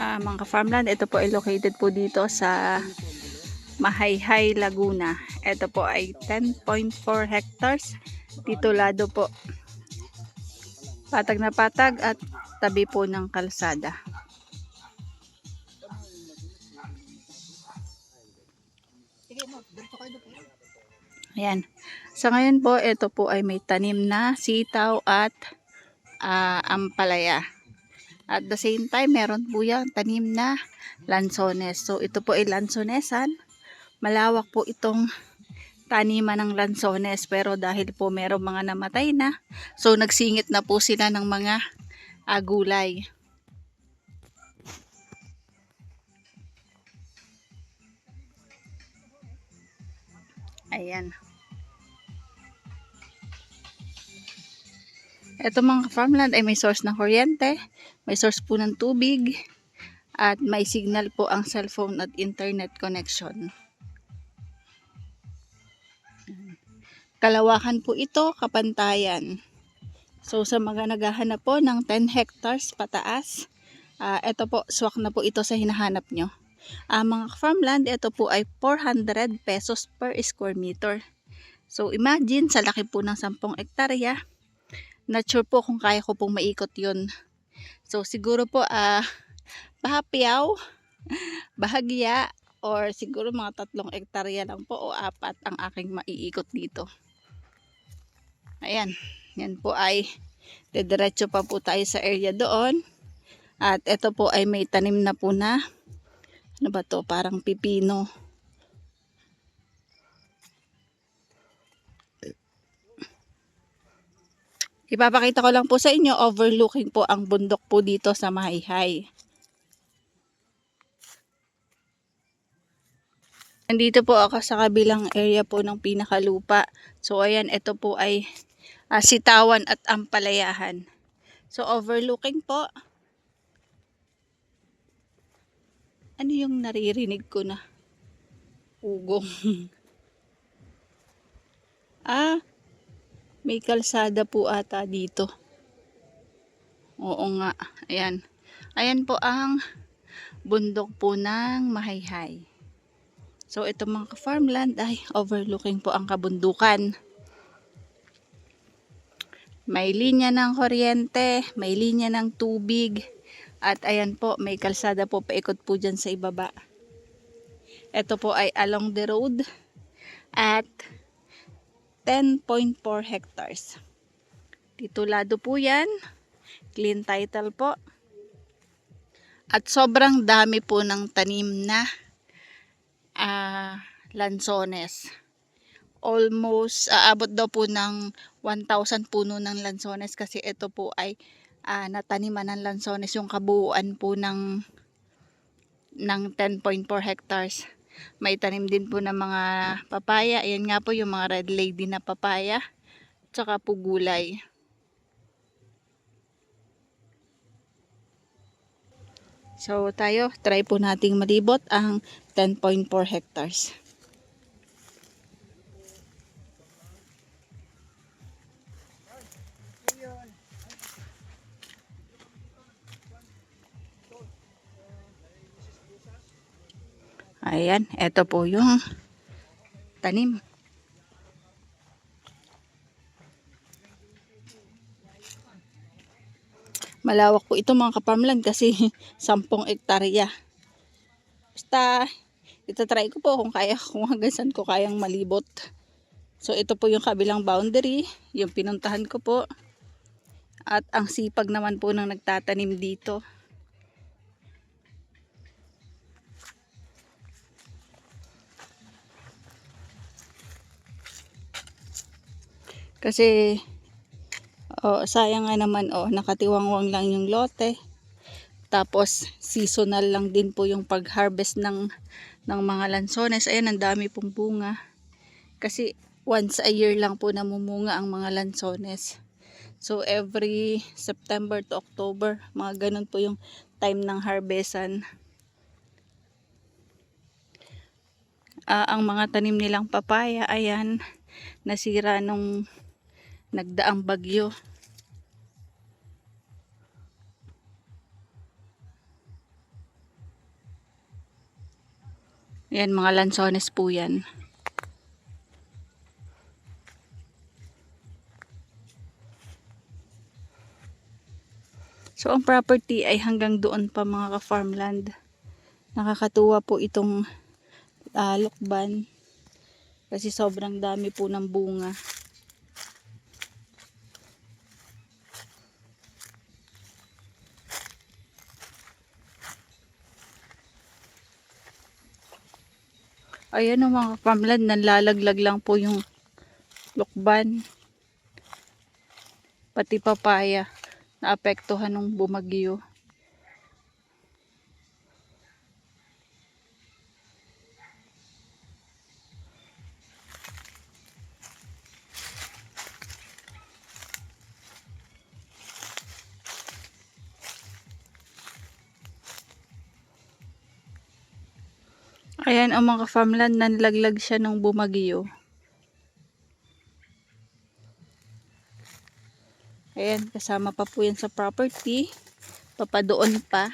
Mga farmland, ito po ay located po dito sa Mahayhay, Laguna. Ito po ay 10.4 hectares. Titulado po. Patag na patag at tabi po ng kalsada. Ayan. Sa ngayon po, ito po ay may tanim na sitaw at ampalaya. At the same time, meron po yan tanim na lansones. So, ito po ay lansonesan. Malawak po itong taniman ng lansones. Pero dahil po meron mga namatay na, so nagsingit na po sila ng mga gulay. Ayan. Ito mga farmland ay may source ng kuryente, may source po ng tubig, at may signal po ang cellphone at internet connection. Kalawakan po ito, kapantayan. So sa mga naghahanap po ng 10 hectares pataas, ito po, swak na po ito sa hinahanap nyo. Mga farmland, ito po ay 400 pesos per square meter. So imagine, sa laki po ng 10 hektarya, not sure po kung kaya ko pong maikot yun. So siguro po bahapyaw, bahagya, or siguro mga 3 hektarya lang po o 4 ang aking maiikot dito. Ayan, yan po ay diretso pa po tayo sa area doon. At ito po ay may tanim na po na, ano ba to, parang pipino. Ipapakita ko lang po sa inyo, overlooking po ang bundok po dito sa Mahayhay. Nandito po ako sa kabilang area po ng pinakalupa. So ayan, ito po ay sitawan at ampalayahan. So overlooking po. Ano yung naririnig ko na? Ugong. May kalsada po ata dito. Oo nga. Ayan. Ayan po ang bundok po ng Mahayhay. So ito mga farmland ay overlooking po ang kabundukan. May linya ng kuryente, may linya ng tubig, at ayan po, may kalsada po paikot po dyan sa ibaba. Ito po ay along the road at 10.4 hectares. Titulado po yan, clean title po. At sobrang dami po ng tanim na lansones. Almost aabot daw po ng 1,000 puno ng lansones kasi ito po ay nataniman ng lansones, yung kabuuan po ng 10.4 hectares. May tanim din po ng mga papaya. Ayan nga po yung mga red lady na papaya. Tsaka po gulay. So tayo, try po nating malibot ang 10.4 hectares. Ayan, eto po yung tanim. Malawak po ito mga kaparmland kasi 10 hektarya. Basta, itatry ko po kung hanggang saan ko kayang malibot. So ito po yung kabilang boundary, yung pinuntahan ko po. At ang sipag naman po ng nagtatanim dito. Kasi sayang nga naman nakatiwangwang lang yung lote. Tapos seasonal lang din po yung pag-harvest ng mga lansones. Ayan, ang dami pong bunga. Kasi once a year lang po namumunga ang mga lansones. So every September to October, mga ganun po yung time ng harvestan. Ang mga tanim nilang papaya, ayan, nasira nung nagdaang bagyo. Ayan, mga lansones po yan. So, ang property ay hanggang doon pa mga ka-farmland. Nakakatuwa po itong lukban. Kasi sobrang dami po ng bunga. Ayan o mga farmland, nanlalaglag lang po yung lukban. Pati papaya, naapektuhan ng bumagyo. Ayan ang mga farmland, nanlaglag siya ng bumagyo. Ayan, kasama pa po yan sa property. Papadoon pa.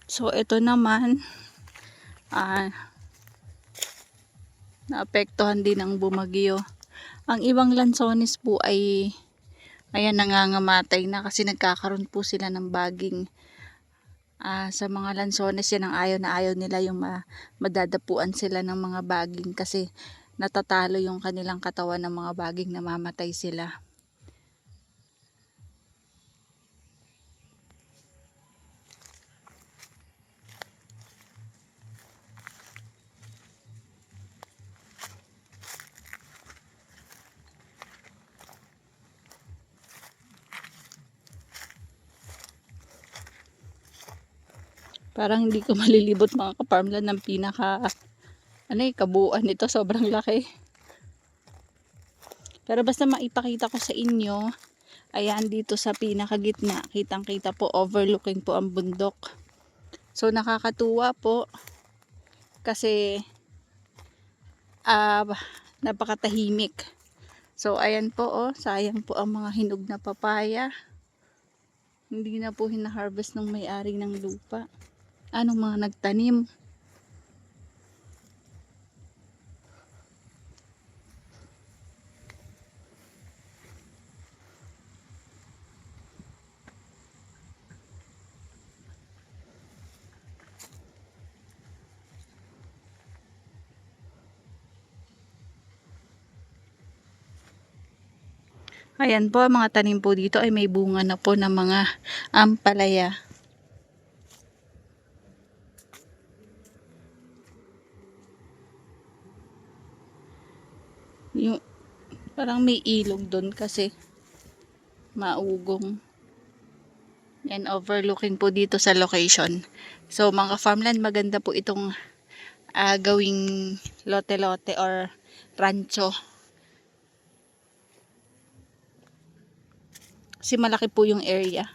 So, ito naman, naapektuhan din ng bumagyo. Ang ibang lansones po ay, ayan, nangangamatay na kasi nagkakaroon po sila ng baging. Sa mga lansones, yan ang ayaw na ayaw nila, yung madadapuan sila ng mga baging kasi natatalo yung kanilang katawan ng mga baging, namamatay sila. Parang hindi ko malilibot mga ka-farmland ng kabuuan nito, sobrang laki. Pero basta maipakita ko sa inyo, ayan, dito sa pinakagitna, kitang-kita po, overlooking po ang bundok. So nakakatuwa po kasi napakatahimik. So ayan po, sayang po ang mga hinog na papaya. Hindi na po hina-harvest ng may-ari ng lupa. Anong mga nagtanim? Ayan po, mga tanim po dito ay may bunga na po ng mga ampalaya. Yung, parang may ilog doon kasi maugong. Yan, overlooking po dito sa location. So mga farmland, maganda po itong gawing lote-lote or rancho. Kasi malaki po yung area.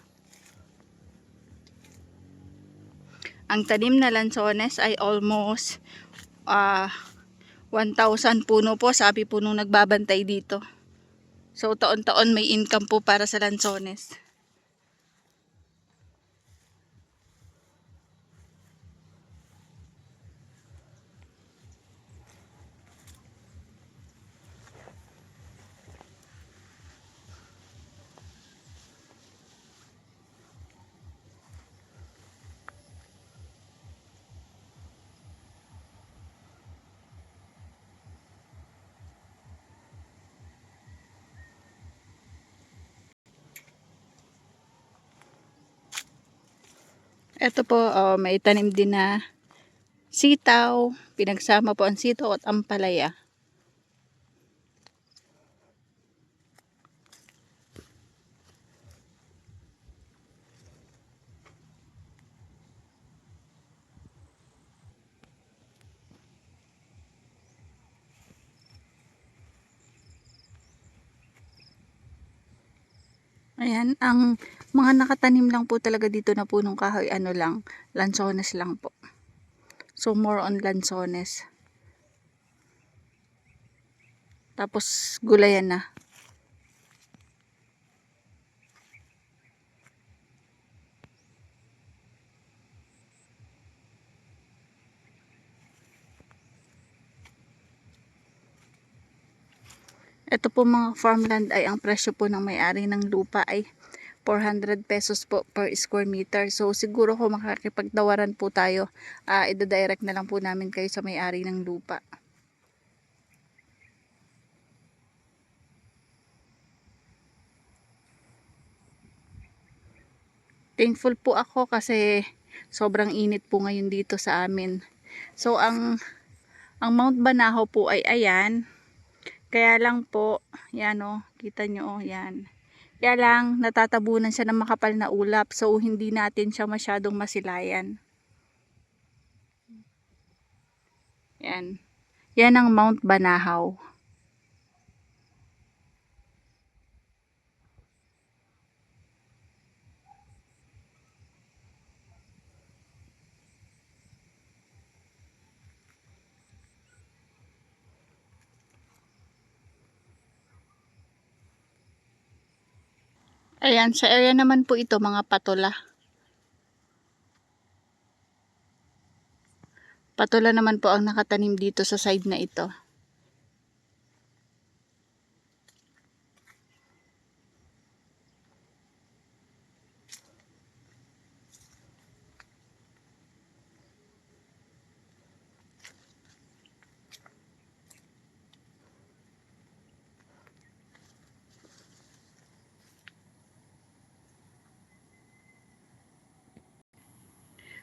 Ang tanim na lansones ay almost 1,000 puno po, sabi po nung nagbabantay dito. So taon-taon may income po para sa lansones. Ito po, may tanim din na sitaw, pinagsama po ang sitaw at ampalaya. Ayan, ang mga nakatanim lang po talaga dito na punong kahoy, lansones lang po. So more on lansones. Tapos gulayan na. Ito po mga farmland ay ang presyo po ng may-ari ng lupa ay 400 pesos po per square meter. So siguro kung makakipagtawaran po tayo, ida-direct na lang po namin kayo sa may-ari ng lupa. Thankful po ako kasi sobrang init po ngayon dito sa amin. So ang Mount Banahaw po ay ayan. Kaya lang po, yan o, kita nyo o, yan. Kaya lang, natatabunan siya ng makapal na ulap. So, hindi natin siya masyadong masilayan. Yan. Yan ang Mount Banahaw. Ayan, sa area naman po ito, mga patola. Patola naman po ang nakatanim dito sa side na ito.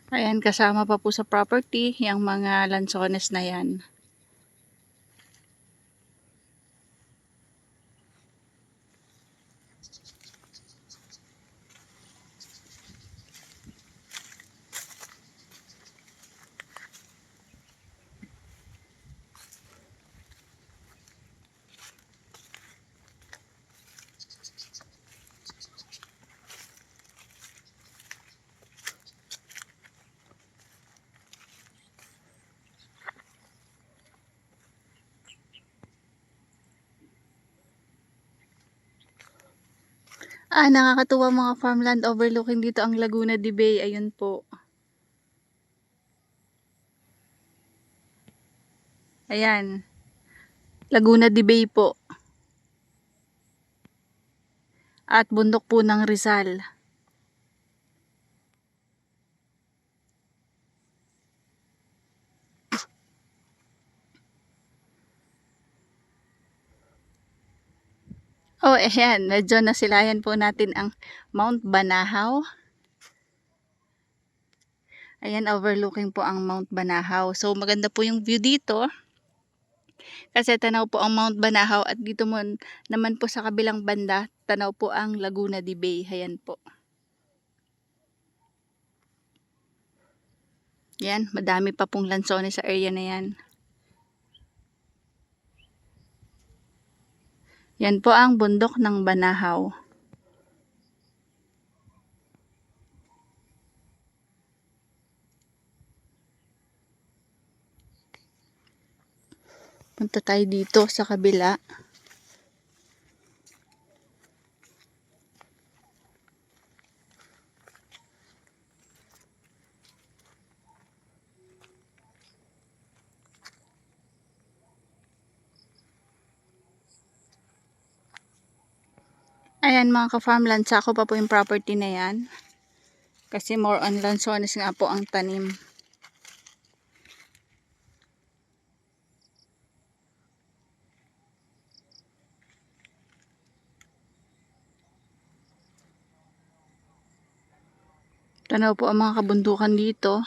Ayan, kasama pa po sa property, yung mga lansones na yan. Nakakatuwa mga farmland overlooking dito ang Laguna de Bay. Ayun po. Ayan. Laguna de Bay po. At bundok po ng Rizal. Oh, ayan. Medyo nasilayan po natin ang Mount Banahaw. Ayan, overlooking po ang Mount Banahaw. So, maganda po yung view dito. Kasi tanaw po ang Mount Banahaw at dito mo naman po sa kabilang banda, tanaw po ang Laguna de Bay. Ayan po. Yan, madami pa pong lansones sa area na yan. Yan po ang bundok ng Banahaw. Punta tayo dito sa kabila. Ayan mga ka-farmland, sako pa po yung property na yan. Kasi more on lansones nga po ang tanim. Tanaw po ang mga kabundukan dito.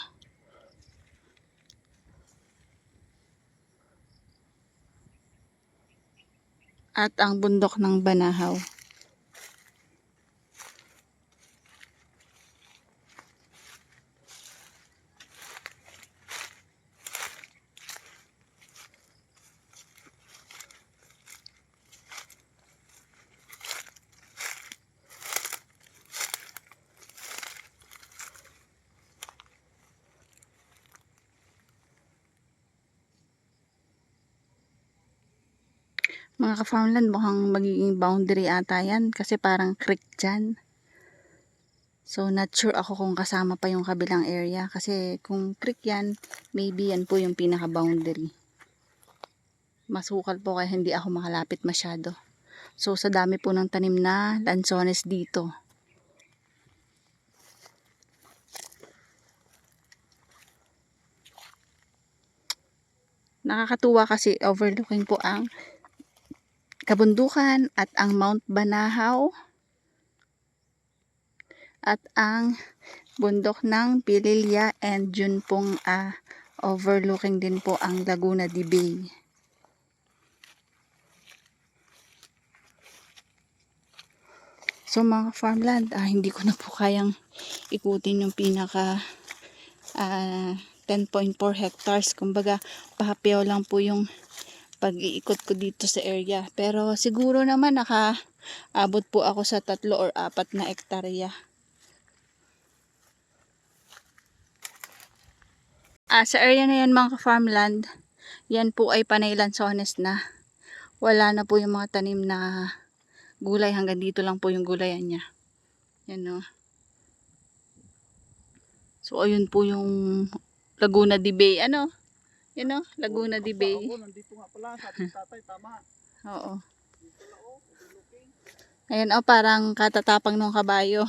At ang bundok ng Banahaw. Mga ka-farmland, mukhang magiging boundary ata yan kasi parang creek dyan. So, not sure ako kung kasama pa yung kabilang area kasi kung creek yan, maybe yan po yung pinaka-boundary. masukal po kaya hindi ako makalapit masyado. So sa dami po ng tanim na lansones dito. Nakakatuwa kasi overlooking po ang kabundukan at ang Mount Banahaw at ang bundok ng Pililya, and yun pong overlooking din po ang Laguna de Bay. So mga farmland, hindi ko na po kayang ikutin yung pinaka 10.4 hectares. Kumbaga, pahapiyaw lang po yung pag-iikot ko dito sa area. Pero siguro naman nakaabot po ako sa 3 or 4 na hektarya. Sa area na yan mga farmland, yan po ay panay lansones na. Wala na po yung mga tanim na gulay. Hanggang dito lang po yung gulayan niya. Yan o. So ayun po yung Laguna de Bay. Ano? Yan o, Laguna de Bay. Nandito nga pala, sabi ng tatay, tama. Oo. Ayan o, parang katatapang ng kabayo.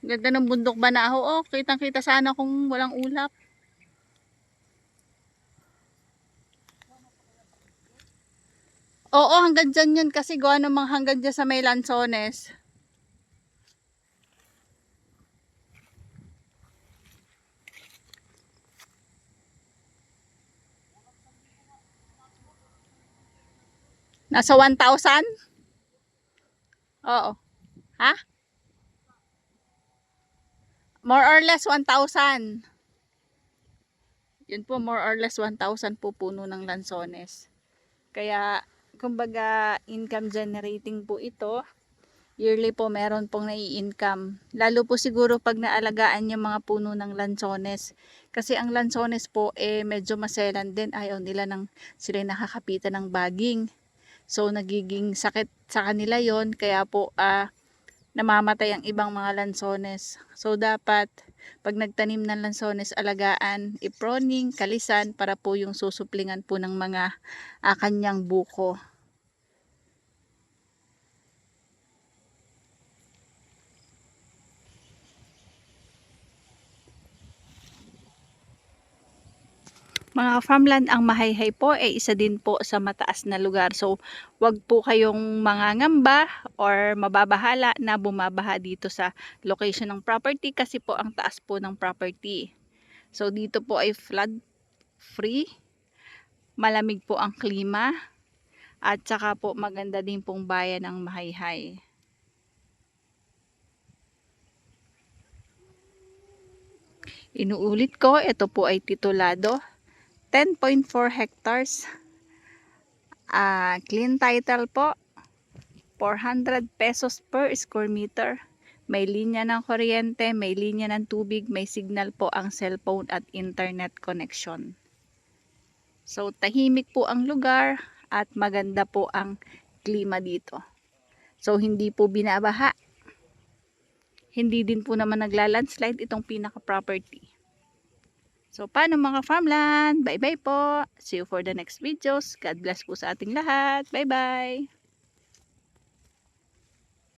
Ganda ng bundok Banahaw. Oh, kitang-kita sana kung walang ulap. Oo, hanggang dyan yun kasi gawa namang hanggang dyan sa may lansones. Nasa 1,000? Oo. Ha? More or less 1,000. Yun po, more or less 1,000 po puno ng lansones. Kaya, kumbaga, income generating po ito. Yearly po meron pong nai-income. Lalo po siguro pag naalagaan yung mga puno ng lansones. Kasi ang lansones po medyo maselan din. Ayaw nila sila nakakapitan ng baging. So nagiging sakit sa kanila yon. Kaya po namamatay ang ibang mga lansones. So dapat pag nagtanim ng lansones, alagaan, iproning, kalisan para po yung susuplingan po ng mga kanyang buko. Mga farmland, ang Mahayhay po ay isa din po sa mataas na lugar. So, wag po kayong mangangamba or mababahala na bumabaha dito sa location ng property kasi po ang taas po ng property. So, dito po ay flood free. Malamig po ang klima at saka po maganda din pong bayan ng Mahayhay. Inuulit ko, ito po ay titulado 10.4 hectares. Clean title po. 400 pesos per square meter. May linya ng kuryente, may linya ng tubig, may signal po ang cellphone at internet connection. So tahimik po ang lugar at maganda po ang klima dito. So hindi po binabaha. Hindi din po naman nagla-landslide itong pinaka-property. So, paano mga farmland? Bye-bye po. See you for the next videos. God bless po sa ating lahat. Bye-bye.